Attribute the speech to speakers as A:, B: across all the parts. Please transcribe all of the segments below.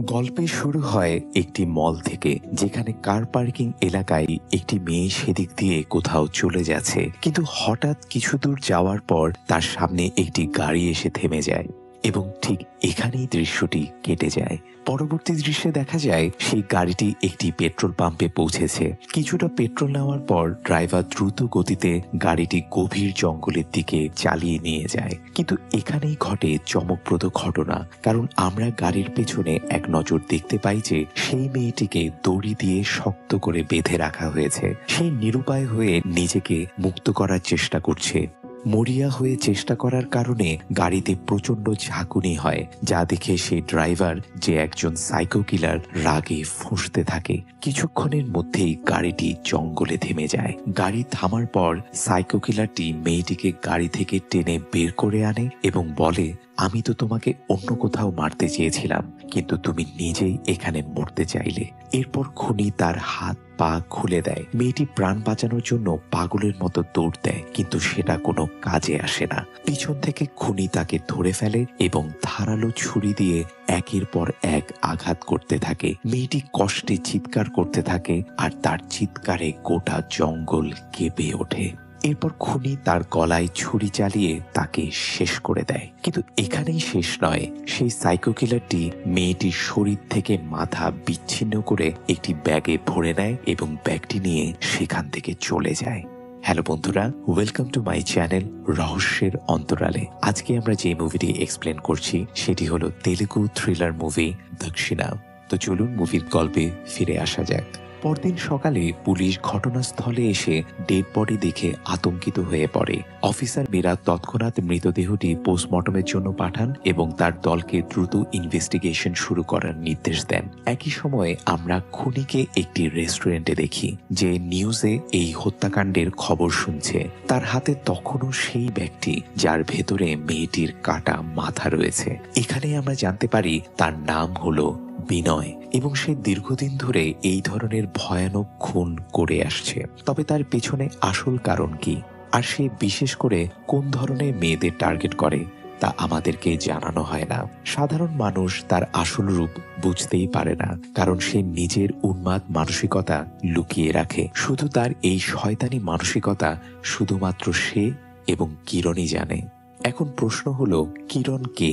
A: গল্পে শুরু হয় একটি মল থেকে, যেখানে কার পার্কিং এলাকায় একটি মেয়ে সেদিক দিয়ে কোথাও চলে যাচ্ছে, কিন্তু হঠাৎ কিছু দূর যাওয়ার পর তার সামনে একটি গাড়ি এসে থেমে যায় এবং ঠিক এখানেই দৃশ্যটি কেটে যায়। পরবর্তী দৃশ্যে দেখা যায় সেই গাড়িটি একটি পেট্রোল পাম্পে পৌঁছেছে। কিছুটা পেট্রোল নেওয়ার পর ড্রাইভার দ্রুত গতিতে গাড়িটি গভীর জঙ্গলের দিকে চালিয়ে নিয়ে যায়। কিন্তু এখানেই ঘটে চমকপ্রদ ঘটনা, কারণ আমরা গাড়ির পেছনে এক নজর দেখতে পাই যে সেই মেয়েটিকে দড়ি দিয়ে শক্ত করে বেঁধে রাখা হয়েছে। সেই নিরুপায় হয়ে নিজেকে মুক্ত করার চেষ্টা করছে। মরিয়া হয়ে চেষ্টা করার কারণে গাড়িতে প্রচন্ড ঝাঁকুনি হয়, যা দেখে সেই ড্রাইভার, যে একজন সাইকো কিলার, রাগে ফুঁসতে থাকে। কিছুক্ষণের মধ্যেই গাড়িটি জঙ্গলে থেমে যায়। গাড়ি থামার পর সাইকো কিলারটি মেয়েটিকে গাড়ি থেকে টেনে বের করে আনে এবং বলে, আমি তো তোমাকে অন্য কোথাও মারতে চেয়েছিলাম, কিন্তু তুমি নিজেই এখানে মরতে চাইলে। এরপর খুনি তার হাত পা খুলে দেয়। মেয়েটি প্রাণ বাঁচানোর জন্য পাগলের মতো দৌড় দেয়, কিন্তু সেটা কোনো কাজে আসে না। পিছন থেকে খুনি তাকে ধরে ফেলে এবং ধারালো ছুরি দিয়ে একের পর এক আঘাত করতে থাকে। মেয়েটি কষ্টে চিৎকার করতে থাকে আর তার চিৎকারে গোটা জঙ্গল কেঁপে ওঠে। এরপর খুনি তার গলায় ছুরি চালিয়ে তাকে শেষ করে দেয়। কিন্তু এখানেই শেষ নয়। সেই সাইকো কিলারটি মেয়েটির শরীর থেকে মাথা বিচ্ছিন্ন করে একটি ব্যাগে ভরে নেয় এবং ব্যাগটি নিয়ে সেখান থেকে চলে যায়। হ্যালো বন্ধুরা, ওয়েলকাম টু মাই চ্যানেল রহস্যের অন্তরালে। আজকে আমরা যে মুভিটি এক্সপ্লেন করছি সেটি হলো তেলুগু থ্রিলার মুভি দক্ষিণা। তো চলুন মুভির গল্পে ফিরে আসা যাক। পরদিন সকালে পুলিশ ঘটনাস্থলে এসে ডেড বডি দেখে আতঙ্কিত হয়ে পড়ে। অফিসার মীরা তৎক্ষণাৎ মৃতদেহটি পোস্টমর্টমের জন্য পাঠান এবং তার দলকে দ্রুত ইনভেস্টিগেশন শুরু করার নির্দেশ দেন। একই সময়ে আমরা খুনিকে একটি রেস্টুরেন্টে দেখি, যে নিউজে এই হত্যাকাণ্ডের খবর শুনছে। তার হাতে তখনও সেই ব্যাগটি, যার ভেতরে মেয়েটির কাটা মাথা রয়েছে। এখানে আমরা জানতে পারি তার নাম হলো বিনয় এবং সে দীর্ঘদিন ধরে এই ধরনের ভয়ানক খুন করে আসছে। তবে তার পেছনে আসল কারণ কি, আর সে বিশেষ করে কোন ধরনের মেয়েদের টার্গেট করে, তা আমাদেরকে জানানো হয় না। সাধারণ মানুষ তার আসল রূপ বুঝতেই পারে না, কারণ সে নিজের উন্মাদ মানসিকতা লুকিয়ে রাখে। শুধু তার এই শয়তানি মানসিকতা শুধুমাত্র সে এবং কিরণই জানে। এখন প্রশ্ন হলো, কিরণ কে?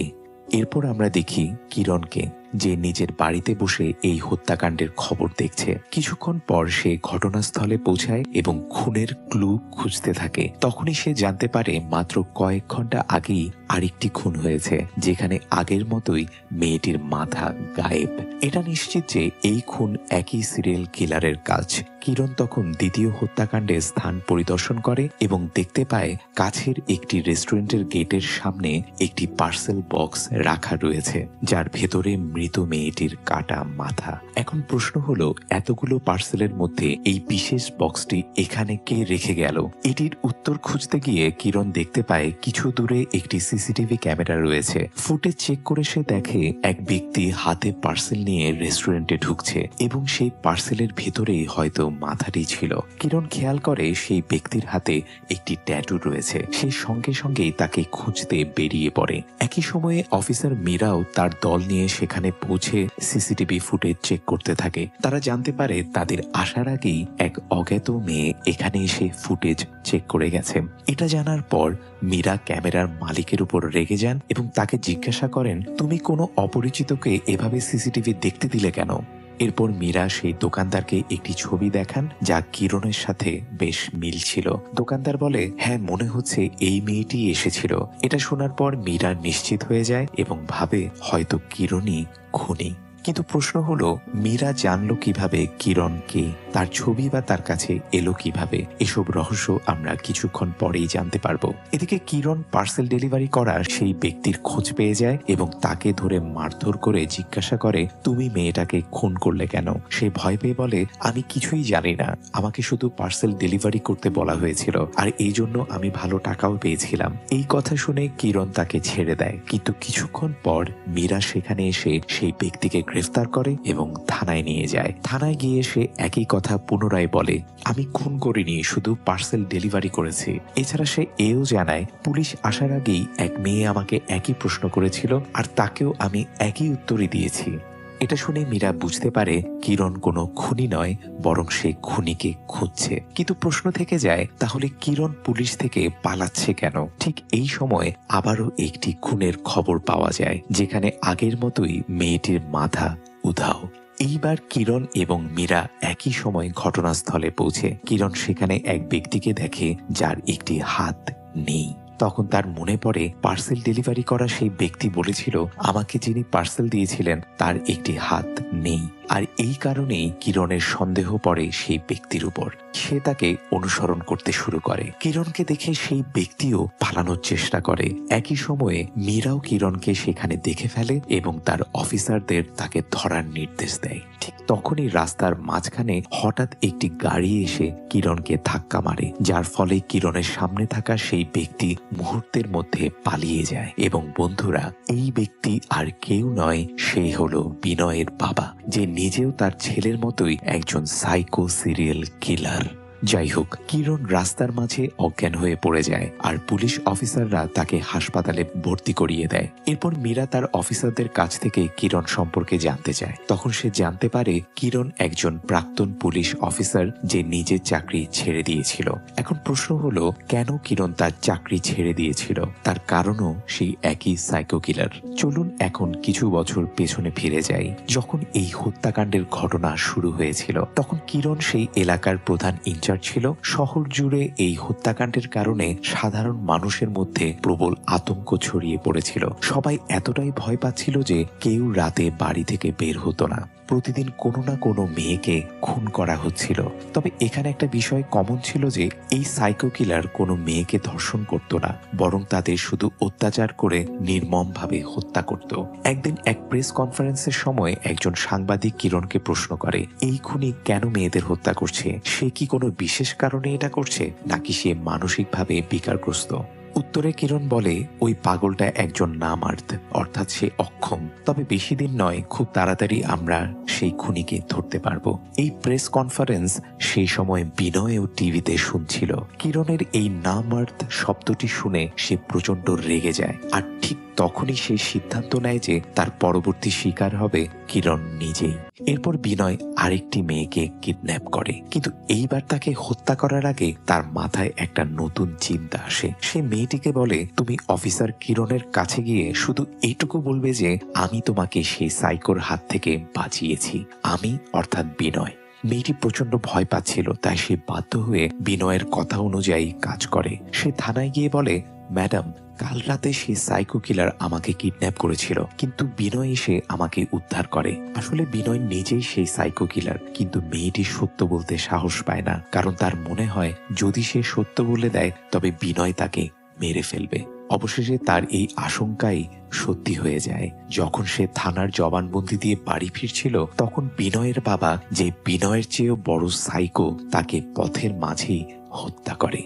A: এরপর আমরা দেখি কিরণকে, যে নিজের বাড়িতে বসে এই হত্যাকাণ্ডের খবর দেখছে। কিছুক্ষণ পর সে ঘটনাস্থলে পৌঁছায় এবং খুনের ক্লু খুঁজতে থাকে। তখনই সে জানতে পারে মাত্র কয়েক ঘন্টা আগেই আরেকটি খুন হয়েছে, যেখানে আগের মতোই মেয়েটির মাথা গায়েব। এটা নিশ্চিত যে এই খুন একই সিরিয়াল কিলারের কাজ। কিরণ তখন দ্বিতীয় হত্যাকাণ্ডের স্থান পরিদর্শন করে এবং দেখতে পায় কাছের একটি রেস্টুরেন্টের গেটের সামনে একটি পার্সেল বক্স রাখা রয়েছে, যার ভেতরে মৃত মেয়েটির কাটা মাথা। এখন প্রশ্ন হলো, এতগুলো পার্সেলের মধ্যে এই বিশেষ বক্সটি এখানে কে রেখে গেল? এটির উত্তর খুঁজতে গিয়ে কিরণ দেখতে পায় কিছু দূরে একটি সিসিটিভি ক্যামেরা রয়েছে। ফুটেজ চেক করে সে দেখে এক ব্যক্তি হাতে পার্সেল নিয়ে রেস্টুরেন্টে ঢুকছে এবং সেই পার্সেলের ভেতরেই হয়তো মাথাটি ছিল। কিরণ খেয়াল করে সেই ব্যক্তির হাতে একটি ট্যাটু রয়েছে। সে সঙ্গে সঙ্গেই তাকে খুঁজতে বেরিয়ে পড়ে। একই সময়ে অফিসার মীরাও তার দল নিয়ে সেখানে পৌঁছে সিসিটিভি ফুটেজ চেক করতে থাকে। তারা জানতে পারে তাদের আসার আগেই এক অজ্ঞাত মেয়ে এখানে এসে ফুটেজ চেক করে গেছে। এটা জানার পর মীরা ক্যামেরার মালিকের উপর রেগে যান এবং তাকে জিজ্ঞাসা করেন, তুমি কোনো অপরিচিতকে এভাবে সিসিটিভি দেখতে দিলে কেন? এরপর মীরা সেই দোকানদারকে একটি ছবি দেখান, যা কিরণের সাথে বেশ মিল ছিল। দোকানদার বলে, হ্যাঁ, মনে হচ্ছে এই মেয়েটি এসেছিল। এটা শোনার পর মীরা নিশ্চিত হয়ে যায় এবং ভাবে হয়তো কিরণই খুনি। কিন্তু প্রশ্ন হলো, মীরা জানলো কিভাবে কিরণ কে? তার ছবি বা তার কাছে এলো কিভাবে? এসব রহস্য আমরা কিছুক্ষণ পরেই জানতে পারবো। এদিকে কিরণ পার্সেল ডেলিভারি করা সেই ব্যক্তির খোঁজ পেয়ে যায় এবং তাকে ধরে মারধর করে জিজ্ঞাসা করে, তুমি মেয়েটাকে খুন করলে কেন? সে ভয় পেয়ে বলে, আমি কিছুই জানি না, আমাকে শুধু পার্সেল ডেলিভারি করতে বলা হয়েছিল, আর এই জন্য আমি ভালো টাকাও পেয়েছিলাম। এই কথা শুনে কিরণ তাকে ছেড়ে দেয়। কিন্তু কিছুক্ষণ পর মীরা সেখানে এসে সেই ব্যক্তিকে গ্রেফতার করে এবং থানায় নিয়ে যায়। থানায় গিয়ে সে একই কথা পুনরায় বলে, আমি খুন করিনি, শুধু পার্সেল ডেলিভারি করেছি। এছাড়া সে এও জানায়, পুলিশ আসার আগেই এক মেয়ে আমাকে একই প্রশ্ন করেছিল আর তাকেও আমি একই উত্তরই দিয়েছি। এটা শুনে মীরা বুঝতে পারে কিরণ কোনো খুনি নয়, বরং সে খুনিকে খুঁজছে। কিন্তু প্রশ্ন থেকে যায়, তাহলে কিরণ পুলিশ থেকে পালাচ্ছে কেন? ঠিক এই সময় আবারও একটি খুনের খবর পাওয়া যায়, যেখানে আগের মতোই মেয়েটির মাথা উধাও। এইবার কিরণ এবং মীরা একই সময় ঘটনাস্থলে পৌঁছে। কিরণ সেখানে এক ব্যক্তিকে দেখে যার একটি হাত নেই। তখন তার মনে পড়ে পার্সেল ডেলিভারি করা সেই ব্যক্তি বলেছিল আমাকে যিনি পার্সেল দিয়েছিলেন তার একটি হাত নেই। আর এই কারণেই কিরণের সন্দেহ পড়ে সেই ব্যক্তির উপর। সে তাকে অনুসরণ করতে শুরু করে। কিরণকে দেখে সেই ব্যক্তিও পালানোর চেষ্টা করে। একই সময়ে মীরাও কিরণকে সেখানে দেখে ফেলে এবং তার অফিসারদের তাকে ধরার নির্দেশ দেয়। ঠিক তখনই রাস্তার মাঝখানে হঠাৎ একটি গাড়ি এসে কিরণকে ধাক্কা মারে, যার ফলে কিরণের সামনে থাকা সেই ব্যক্তি মুহূর্তের মধ্যে পালিয়ে যায়। এবং বন্ধুরা, এই ব্যক্তি আর কেউ নয়, সে হলো বিনয়ের বাবা, যে নিজেও তার ছেলের মতোই একজন সাইকো সিরিয়াল কিলার। যাই হোক, কিরণ রাস্তার মাঝে অজ্ঞান হয়ে পড়ে যায় আর পুলিশ অফিসাররা তাকে হাসপাতালে ভর্তি করিয়ে দেয়। এরপর মীরা তার অফিসারদের কাছ থেকে কিরণ সম্পর্কে জানতে চায়। তখন সে জানতে পারে কিরণ একজন প্রাক্তন পুলিশ অফিসার, যে নিজের চাকরি ছেড়ে দিয়েছিল। এখন প্রশ্ন হলো, কেন কিরণ তার চাকরি ছেড়ে দিয়েছিল? তার কারণও সেই একই সাইকো কিলার। চলুন এখন কিছু বছর পেছনে ফিরে যাই। যখন এই হত্যাকাণ্ডের ঘটনা শুরু হয়েছিল, তখন কিরণ সেই এলাকার প্রধান ছিল। শহর জুড়ে এই হত্যাকাণ্ডের কারণে সাধারণ মানুষের মধ্যে প্রবল আতঙ্ক ছড়িয়ে পড়েছিল। সবাই এতটাই ভয় পাচ্ছিল যে কেউ রাতে বাড়ি থেকে বের হতো না। প্রতিদিন কোনো না কোনো মেয়েকে খুন করা হচ্ছিল। তবে এখানে একটা বিষয় কমন ছিল যে এই সাইকো কিলার কোনো মেয়েকে ধর্ষণ করত না, বরং তাদের শুধু অত্যাচার করে নির্মমভাবে হত্যা করত। একদিন এক প্রেস কনফারেন্সের সময় একজন সাংবাদিক কিরণকে প্রশ্ন করে, এই খুনি কেন মেয়েদের হত্যা করছে? সে কি কোনো বিশেষ কারণে এটা করছে, নাকি সে মানসিকভাবে বিকারগ্রস্ত? উত্তরে কিরণ বলে, ওই পাগলটা একজন নামার্থ, অর্থাৎ সে অক্ষম। তবে বেশি দিন নয়, খুব তাড়াতাড়ি আমরা সেই খুনিকে ধরতে পারবো। এই প্রেস কনফারেন্স সেই সময় বিনয়ও টিভিতে শুনছিল। কিরণের এই নামার্থ শব্দটি শুনে সে প্রচন্ড রেগে যায়। আর ঠিক তখনই সে সিদ্ধান্ত নেয় যে তার পরবর্তী শিকার হবে কিরণ নিজেই। এরপর বিনয় আরেকটি মেয়েকে কিডন্যাপ করে, কিন্তু এইবার তাকে হত্যা করার আগে তার মাথায় একটা নতুন চিন্তা আসে। সে মেয়েটিকে বলে, তুমি অফিসার কিরণের কাছে গিয়ে শুধু এইটুকু বলবে যে আমি তোমাকে সেই সাইকোর হাত থেকে বাঁচিয়েছি, আমি অর্থাৎ বিনয়। মেয়েটি প্রচন্ড ভয় পাচ্ছিল, তাই সে বাধ্য হয়ে বিনয়ের কথা অনুযায়ী কাজ করে। সে থানায় গিয়ে বলে, ম্যাডাম, কাল রাতে সে সাইকো কিলার আমাকে কিডন্যাপ করেছিল, কিন্তু বিনয় এসে আমাকে উদ্ধার করে। আসলে বিনয় নিজেই সেই সাইকো কিলার, কিন্তু মেয়েটি সত্য বলতে সাহস পায় না, কারণ তার মনে হয় যদি সে সত্য বলে দেয় তবে বিনয় তাকে মেরে ফেলবে। অবশেষে তার এই আশঙ্কাই সত্যি হয়ে যায়। যখন সে থানার জবানবন্দি দিয়ে বাড়ি ফিরছিল, তখন বিনয়ের বাবা, যে বিনয়ের চেয়েও বড় সাইকো, তাকে পথের মাঝেই হত্যা করে।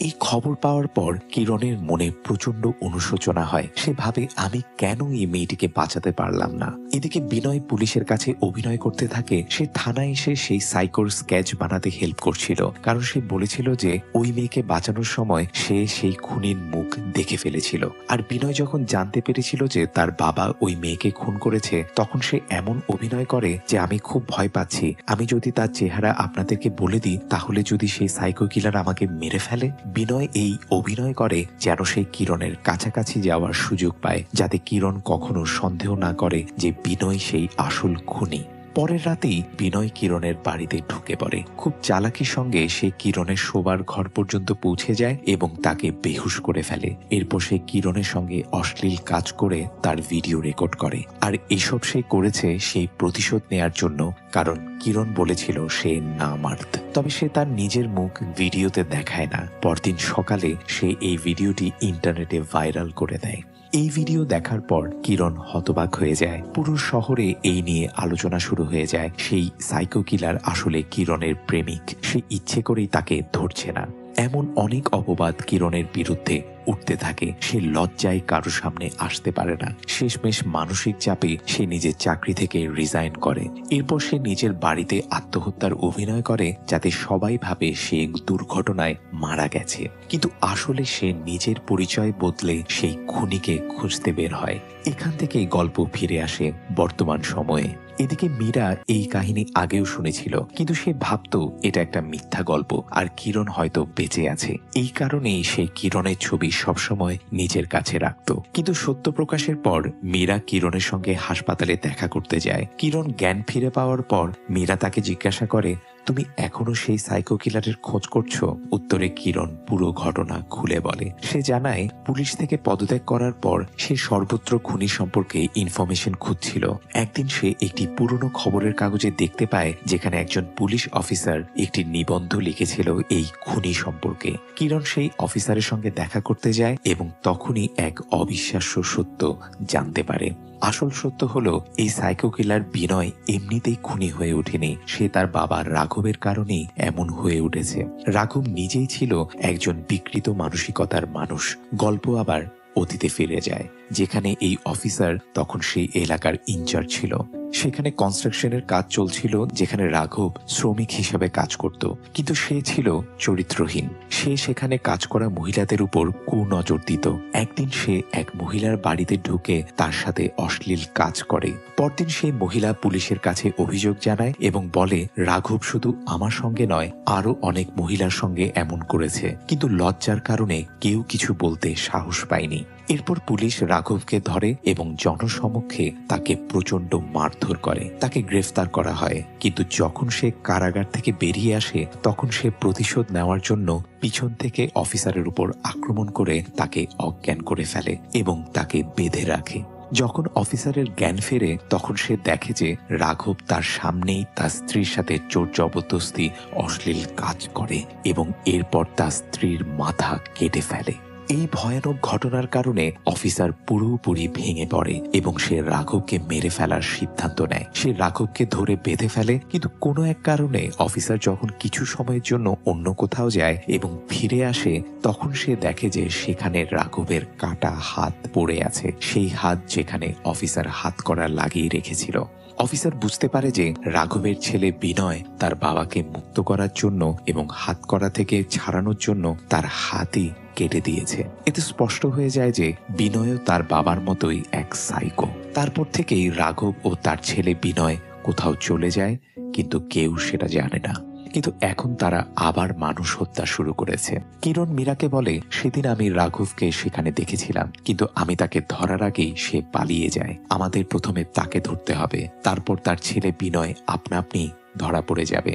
A: এই খবর পাওয়ার পর কিরণের মনে প্রচন্ড অনুশোচনা হয়। সে ভাবে, আমি কেন এই মেয়েটিকে বাঁচাতে পারলাম না। এদিকে বিনয় পুলিশের কাছে অভিনয় করতে থাকে সে থানায় এসে সেই সাইকোর স্কেচ বানাতে হেল্প করছিল, কারণ সে বলেছিল যে ওই মেয়েকে বাঁচানোর সময় সে সেই খুনির মুখ দেখে ফেলেছিল। আর বিনয় যখন জানতে পেরেছিল যে তার বাবা ওই মেয়েকে খুন করেছে, তখন সে এমন অভিনয় করে যে আমি খুব ভয় পাচ্ছি, আমি যদি তার চেহারা আপনাদেরকে বলে দিই তাহলে যদি সেই সাইকো কিলার আমাকে মেরে ফেলে। বিনয় এই অভিনয় করে যেন সে কিরণের কাছাকাছি যাওয়ার সুযোগ পায়, যাতে কিরণ কখনো সন্দেহ না করে যে বিনয় সেই আসল খুনি। পরের রাতেই বিনয় কিরণের বাড়িতে ঢুকে পড়ে। খুব চালাকির সঙ্গে সে কিরণের শোবার ঘর পর্যন্ত পৌঁছে যায় এবং তাকে বেহুশ করে ফেলে। এরপর সে কিরণের সঙ্গে অশ্লীল কাজ করে তার ভিডিও রেকর্ড করে। আর এসব সে করেছে সেই প্রতিশোধ নেয়ার জন্য, কারণ কিরণ বলেছিল সে নামার্থ। তবে সে তার নিজের মুখ ভিডিওতে দেখায় না। পরদিন সকালে সে এই ভিডিওটি ইন্টারনেটে ভাইরাল করে দেয়। এই ভিডিও দেখার পর কিরণ হতবাক হয়ে যায়। পুরো শহরে এই নিয়ে আলোচনা শুরু হয়ে যায়। সেই সাইকো কিলার আসলে কিরণের প্রেমিক, সে ইচ্ছে করেই তাকে ধরছে না। এমন অনেক অপবাদ কিরণের বিরুদ্ধে উঠতে থাকে। সে লজ্জায় কারো সামনে আসতে পারে না। শেষমেশ মানসিক চাপে সে নিজের চাকরি থেকে রিজাইন করে। এরপর সে নিজের বাড়িতে আত্মহত্যার অভিনয় করে, যাতে সবাই ভাবে সে দুর্ঘটনায় মারা গেছে। কিন্তু আসলে সে নিজের পরিচয় বদলে সেই খুনিকে খুঁজতে বের হয়। এখান থেকেই গল্প ফিরে আসে বর্তমান সময়ে। এদিকে মীরা এই কাহিনী আগেও শুনেছিল, কিন্তু সে ভাবত এটা একটা মিথ্যা গল্প আর কিরণ হয়তো বেঁচে আছে। এই কারণেই সে কিরণের ছবি সবসময় নিজের কাছে রাখত। কিন্তু সত্য প্রকাশের পর মীরা কিরণের সঙ্গে হাসপাতালে দেখা করতে যায়। কিরণ জ্ঞান ফিরে পাওয়ার পর মীরা তাকে জিজ্ঞাসা করে, তুমি এখনো সেই সাইকো কিলারের খোঁজ করছো? উত্তরে কিরণ পুরো ঘটনা খুলে বলে। সে জানায় পুলিশ থেকে পদত্যাগ করার পর সে সর্বত্র খুনি সম্পর্কে ইনফরমেশন খুঁজছিল। একদিন সে একটি পুরনো খবরের কাগজে দেখতে পায় যেখানে একজন পুলিশ অফিসার একটি নিবন্ধ লিখেছিল এই খুনি সম্পর্কে। কিরণ সেই অফিসারের সঙ্গে দেখা করতে যায় এবং তখনই এক অবিশ্বাস্য সত্য জানতে পারে। আসল সত্য হলো এই সাইকো কিলার বিনয় এমনিতেই খুনি হয়ে ওঠেনি। সে তার বাবা রাঘবের কারণেই এমন হয়ে উঠেছে। রাঘব নিজেই ছিল একজন বিকৃত মানসিকতার মানুষ। গল্প আবার অতীতে ফিরে যায়, যেখানে এই অফিসার তখন সেই এলাকার ইনচার্জ ছিল। সেখানে কনস্ট্রাকশনের কাজ চলছিল, যেখানে রাঘব শ্রমিক হিসেবে কাজ করত। কিন্তু সে ছিল চরিত্রহীন। সে সেখানে কাজ করা মহিলাদের উপর কুনজর দিত। একদিন সে এক মহিলার বাড়িতে ঢুকে তার সাথে অশ্লীল কাজ করে। পরদিন সেই মহিলা পুলিশের কাছে অভিযোগ জানায় এবং বলে, রাঘব শুধু আমার সঙ্গে নয়, আরো অনেক মহিলার সঙ্গে এমন করেছে, কিন্তু লজ্জার কারণে কেউ কিছু বলতে সাহস পায়নি। এরপর পুলিশ রাঘবকে ধরে এবং জনসমক্ষে তাকে প্রচন্ড মারধর করে। তাকে গ্রেফতার করা হয়। কিন্তু যখন সে কারাগার থেকে বেরিয়ে আসে, তখন সে প্রতিশোধ নেওয়ার জন্য পিছন থেকে অফিসারের উপর আক্রমণ করে তাকে অজ্ঞান করে ফেলে এবং তাকে বেঁধে রাখে। যখন অফিসারের জ্ঞান ফেরে, তখন সে দেখে যে রাঘব তার সামনেই তার স্ত্রীর সাথে জোর জবরদস্তি অশ্লীল কাজ করে এবং এরপর তার স্ত্রীর মাথা কেটে ফেলে। এই ভয়ানক ঘটনার কারণে অফিসার পুরোপুরি ভেঙে পড়ে এবং সে রাঘবকে মেরে ফেলার সিদ্ধান্ত নেয়। সে রাঘবকে ধরে বেঁধে ফেলে, কিন্তু কোনো এক কারণে অফিসার যখন কিছু সময়ের জন্য অন্য কোথাও যায় এবং ফিরে আসে, তখন সে দেখে যে সেখানে রাঘবের কাটা হাত পড়ে আছে, সেই হাত যেখানে অফিসার হাত করা লাগিয়ে রেখেছিল। অফিসার বুঝতে পারে যে রাঘবের ছেলে বিনয় তার বাবাকে মুক্ত করার জন্য এবং হাত করা থেকে ছাড়ানোর জন্য তার হাতই কেটে দিয়েছে। এতে স্পষ্ট হয়ে যায় যে বিনয়ও তার বাবার মতোই এক সাইকো। তারপর থেকেই রাঘব ও তার ছেলে বিনয় কোথাও চলে যায়, কিন্তু কেউ সেটা জানে না। কিন্তু এখন তারা আবার মানুষ হত্যা শুরু করেছে। কিরণ মীরাকে বলে, সেদিন আমি রাঘবকে সেখানে দেখেছিলাম, কিন্তু আমি তাকে ধরার আগেই সে পালিয়ে যায়। আমাদের প্রথমে তাকে ধরতে হবে, তারপর তার ছেলে বিনয় আপনা আপনি ধরা পড়ে যাবে।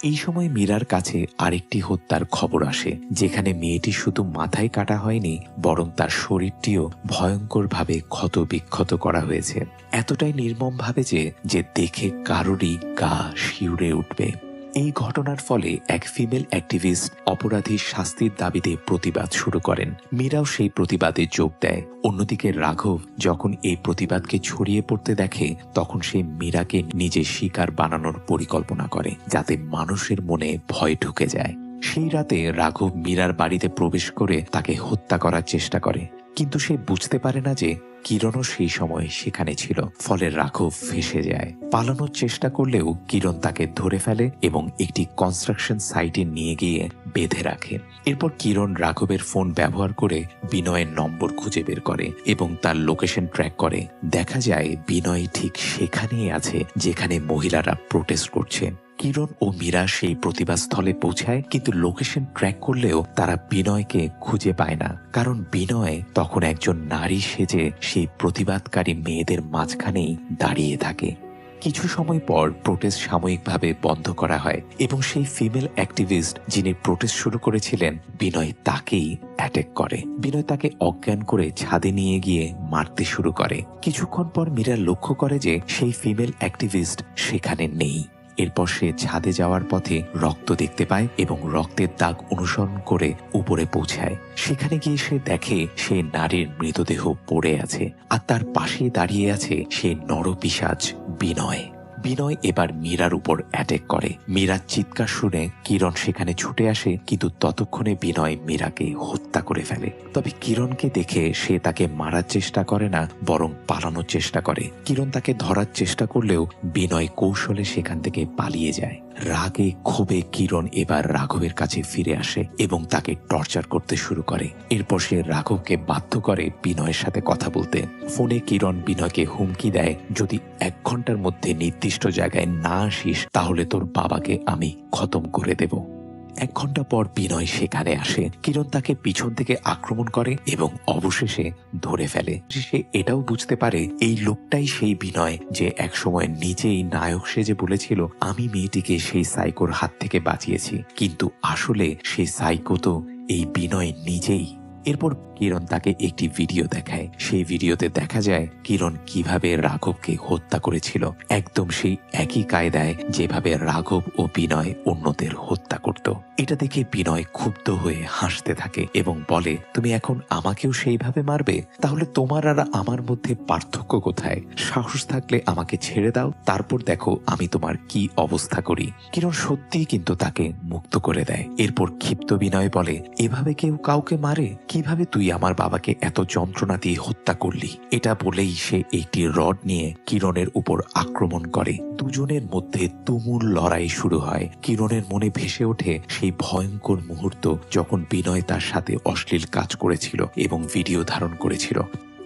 A: এই সময় মীরার কাছে আরেকটি হত্যার খবর আসে, যেখানে মেয়েটি শুধু মাথায় কাটা হয়নি, বরং তার শরীরটিও ভয়ঙ্করভাবে ক্ষত বিক্ষত করা হয়েছে। এতটাই নির্মমভাবে যে দেখে কারোরই গা শিউরে উঠবে। এই ঘটনার ফলে এক ফিমেল অ্যাক্টিভিস্ট অপরাধীর শাস্তির দাবিতে প্রতিবাদ শুরু করেন। মীরাও সেই প্রতিবাদে যোগ দেয়। অন্যদিকে রাঘব যখন এই প্রতিবাদকে ছড়িয়ে পড়তে দেখে, তখন সে মীরাকে নিজের শিকার বানানোর পরিকল্পনা করে, যাতে মানুষের মনে ভয় ঢুকে যায়। সেই রাতে রাঘব মীরার বাড়িতে প্রবেশ করে তাকে হত্যা করার চেষ্টা করে, কিন্তু সে বুঝতে পারে না যে কিরণও সেই সময় সেখানে ছিল। ফলে রাঘব ফেঁসে যায়। পালানোর চেষ্টা করলেও কিরণ তাকে ধরে ফেলে এবং একটি কনস্ট্রাকশন সাইটে নিয়ে গিয়ে বেঁধে রাখে। এরপর কিরণ রাঘবের ফোন ব্যবহার করে বিনয়ের নম্বর খুঁজে বের করে এবং তার লোকেশন ট্র্যাক করে। দেখা যায় বিনয় ঠিক সেখানেই আছে যেখানে মহিলারা প্রোটেস্ট করছে। কিরণ ও মীরা সেই প্রতিবাদস্থলে পৌঁছায়, কিন্তু লোকেশন ট্র্যাক করলেও তারা বিনয়কে খুঁজে পায় না, কারণ বিনয় তখন একজন নারী সেজে সেই প্রতিবাদকারী মেয়েদের মাঝখানেই দাঁড়িয়ে থাকে। কিছু সময় পর প্রোটেস্ট সাময়িকভাবে বন্ধ করা হয় এবং সেই ফিমেল অ্যাক্টিভিস্ট যিনি প্রোটেস্ট শুরু করেছিলেন, বিনয় তাকেই অ্যাটাক করে। বিনয় তাকে অজ্ঞান করে ছাদে নিয়ে গিয়ে মারতে শুরু করে। কিছুক্ষণ পর মীরা লক্ষ্য করে যে সেই ফিমেল অ্যাক্টিভিস্ট সেখানে নেই। এরপর সে ছাদে যাওয়ার পথে রক্ত দেখতে পায় এবং রক্তের দাগ অনুসরণ করে উপরে পৌঁছায়। সেখানে গিয়ে সে দেখে সেই নারীর মৃতদেহ পড়ে আছে, আর তার পাশে দাঁড়িয়ে আছে সেই নরপিশাচ বিনয়। বিনয় এবার মীরার উপর অ্যাটাক করে। মীরার চিৎকার শুনে কিরণ সেখানে ছুটে আসে, কিন্তু ততক্ষণে বিনয় মীরাকে হত্যা করে ফেলে। তবে কিরণকে দেখে সে তাকে মারার চেষ্টা করে না, বরং পালানোর চেষ্টা করে। কিরণ তাকে ধরার চেষ্টা করলেও বিনয় কৌশলে সেখান থেকে পালিয়ে যায়। রাগে ক্ষোভে কিরণ এবার রাঘবের কাছে ফিরে আসে এবং তাকে টর্চার করতে শুরু করে। এরপর সে রাঘবকে বাধ্য করে বিনয়ের সাথে কথা বলতে। ফোনে কিরণ বিনয়কে হুমকি দেয়, যদি 1 ঘন্টার মধ্যে নির্দিষ্ট জায়গায় না আসিস তাহলে তোর বাবাকে আমি খতম করে দেব। 1 ঘন্টা পর বিনয় সেখানে আসে। কিরণ তাকে পিছন থেকে আক্রমণ করে এবং অবশেষে ধরে ফেলে। সে এটাও বুঝতে পারে এই লোকটাই সেই বিনয় যে একসময় নিজেই নায়ক সেজে বলেছিল, আমি মেয়েটিকে সেই সাইকোর হাত থেকে বাঁচিয়েছি। কিন্তু আসলে সেই সাইকো তো এই বিনয় নিজেই। এরপর কিরণ তাকে একটি ভিডিও দেখায়। সেই ভিডিওতে দেখা যায় কিরণ কিভাবে রাঘবকে হত্যা করেছিল, একদম সেই একই কায়দায় যেভাবে রাঘব ও বিনয় অন্যদের হত্যা করত। এটা দেখে বিনয় ক্ষুব্ধ হয়ে হাসতে থাকে এবং বলে, তুমি এখন আমাকেও সেইভাবে মারবে? তাহলে তোমার আর আমার মধ্যে পার্থক্য কোথায়? সাহস থাকলে আমাকে ছেড়ে দাও, তারপর দেখো আমি তোমার কি অবস্থা করি। কিরণ সত্যিই কিন্তু তাকে মুক্ত করে দেয়। এরপর ক্ষিপ্ত বিনয় বলে, এভাবে কেউ কাউকে মারে? কিভাবে তুই আমার বাবাকে এত যন্ত্রণা দিয়ে হত্যা করলি? এটা বলেই সে একটি রড নিয়ে কিরণের উপর আক্রমণ করে। দুজনের মধ্যে তুমুল লড়াই শুরু হয়। কিরণের মনে ভেসে ওঠে সেই ভয়ঙ্কর মুহূর্ত যখন বিনয় তার সাথে অশ্লীল কাজ করেছিল এবং ভিডিও ধারণ করেছিল।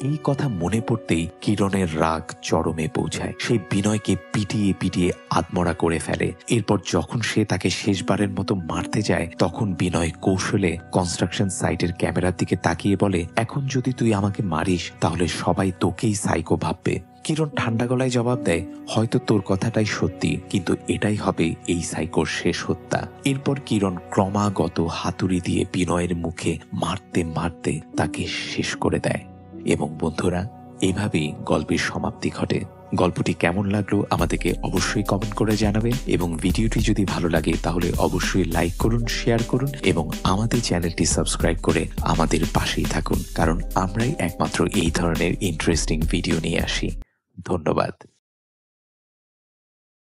A: এই কথা মনে পড়তেই কিরণের রাগ চরমে পৌঁছায়। সে বিনয়কে পিটিয়ে পিটিয়ে আধমরা করে ফেলে। এরপর যখন সে তাকে শেষবারের মতো মারতে যায়, তখন বিনয় কৌশলে কনস্ট্রাকশন সাইটের ক্যামেরার দিকে তাকিয়ে বলে, এখন যদি তুই আমাকে মারিস তাহলে সবাই তোকেই সাইকো ভাববে। কিরণ ঠান্ডা গলায় জবাব দেয়, হয়তো তোর কথাটাই সত্যি, কিন্তু এটাই হবে এই সাইকোর শেষ হত্যা। এরপর কিরণ ক্রমাগত হাতুড়ি দিয়ে বিনয়ের মুখে মারতে মারতে তাকে শেষ করে দেয়। এবং বন্ধুরা, এভাবেই গল্পের সমাপ্তি ঘটে। গল্পটি কেমন লাগলো আমাদেরকে অবশ্যই কমেন্ট করে জানাবেন এবং ভিডিওটি যদি ভালো লাগে তাহলে অবশ্যই লাইক করুন, শেয়ার করুন এবং আমাদের চ্যানেলটি সাবস্ক্রাইব করে আমাদের পাশেই থাকুন, কারণ আমরাই একমাত্র এই ধরনের ইন্টারেস্টিং ভিডিও নিয়ে আসি। ধন্যবাদ।